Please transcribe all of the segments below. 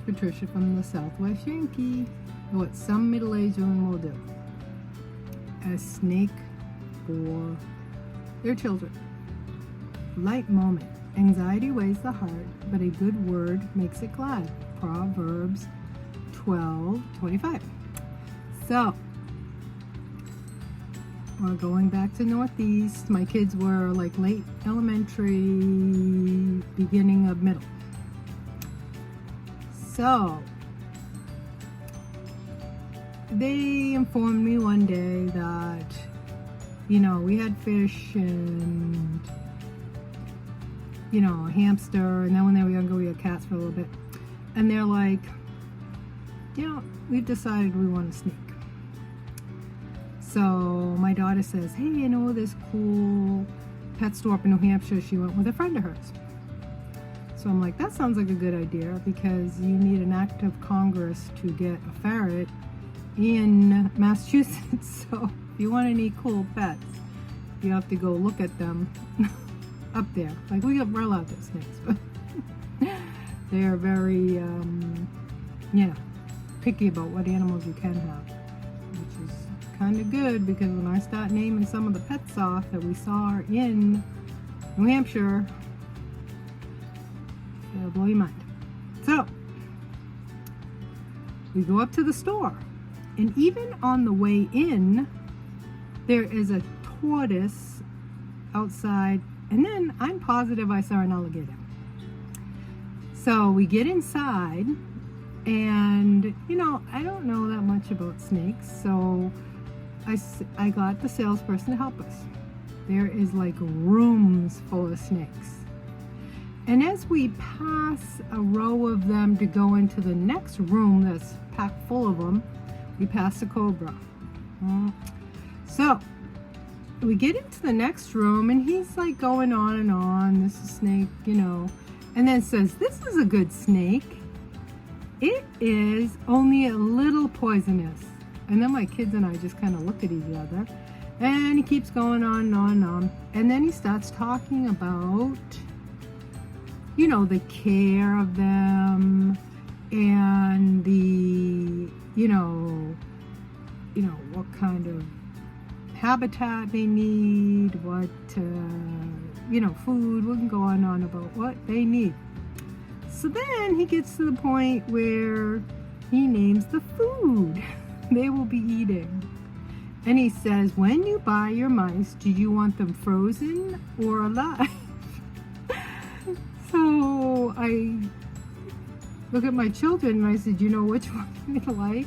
Patricia from the Southwest Yankee. What some middle-aged women will do. A snake for their children. Light moment. Anxiety weighs the heart, but a good word makes it glad. Proverbs 12:25. So, we're going back to Northeast. My kids were like late elementary, beginning of middle. So, they informed me one day that, you know, we had fish and, you know, a hamster, and then when they were younger we had cats for a little bit. And they're like, you know, we've decided we want a snake. So my daughter says, hey, you know this cool pet store up in New Hampshire? She went with a friend of hers. So I'm like, that sounds like a good idea, because you need an act of Congress to get a ferret in Massachusetts. So if you want any cool pets, you have to go look at them up there. Like we're allowed to snakes, but they are very, picky about what animals you can have, which is kind of good, because when I start naming some of the pets off that we saw in New Hampshire, it'll blow your mind. So we go up to the store, and even on the way in, there is a tortoise outside, and then I'm positive I saw an alligator. So we get inside, and you know, I don't know that much about snakes, so I got the salesperson to help us. There is like rooms full of snakes. And as we pass a row of them to go into the next room that's packed full of them, we pass a cobra. So we get into the next room, and he's like going on and on. This is snake, you know, and then says, this is a good snake. It is only a little poisonous. And then my kids and I just kind of look at each other, and he keeps going on and on and on. And then he starts talking about, you know, the care of them, and the, you know, what kind of habitat they need, what, you know, food. We can go on and on about what they need. So then he gets to the point where he names the food they will be eating. And he says, when you buy your mice, do you want them frozen or alive? So I look at my children and I said, you know which one they like?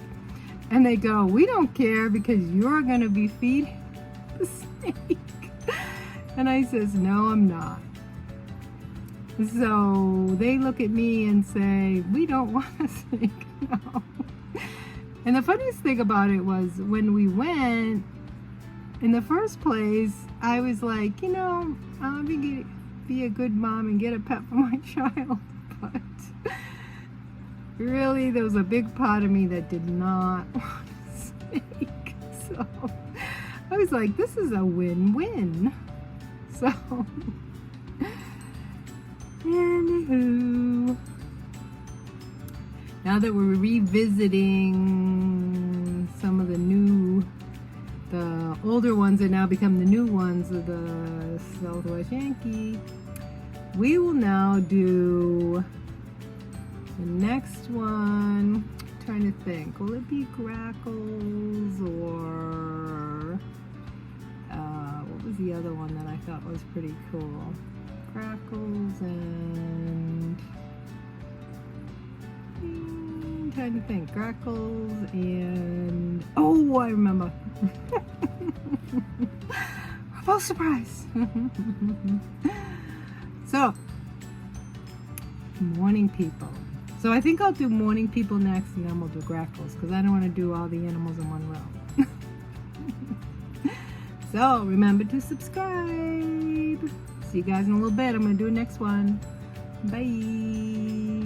And they go, we don't care, because you're going to be feeding the snake. And I says, no, I'm not. So they look at me and say, we don't want a snake. No. And the funniest thing about it was, when we went, in the first place, I was like, you know, I'll be a good mom and get a pet for my child. But really, there was a big part of me that did not want a snake. So I was like, this is a win-win. So, anywho, now that we're revisiting some of the older ones that now become the new ones of the Southwest Yankee, we will now do the next one. I'm trying to think, will it be grackles, or what was the other one that I thought was pretty cool? Grackles and I'm trying to think, grackles and, oh, I remember. Full surprise. So, morning people. So I think I'll do morning people next, and then we'll do grackles, because I don't want to do all the animals in one row. So remember to subscribe. See you guys in a little bit. I'm going to do the next one. Bye.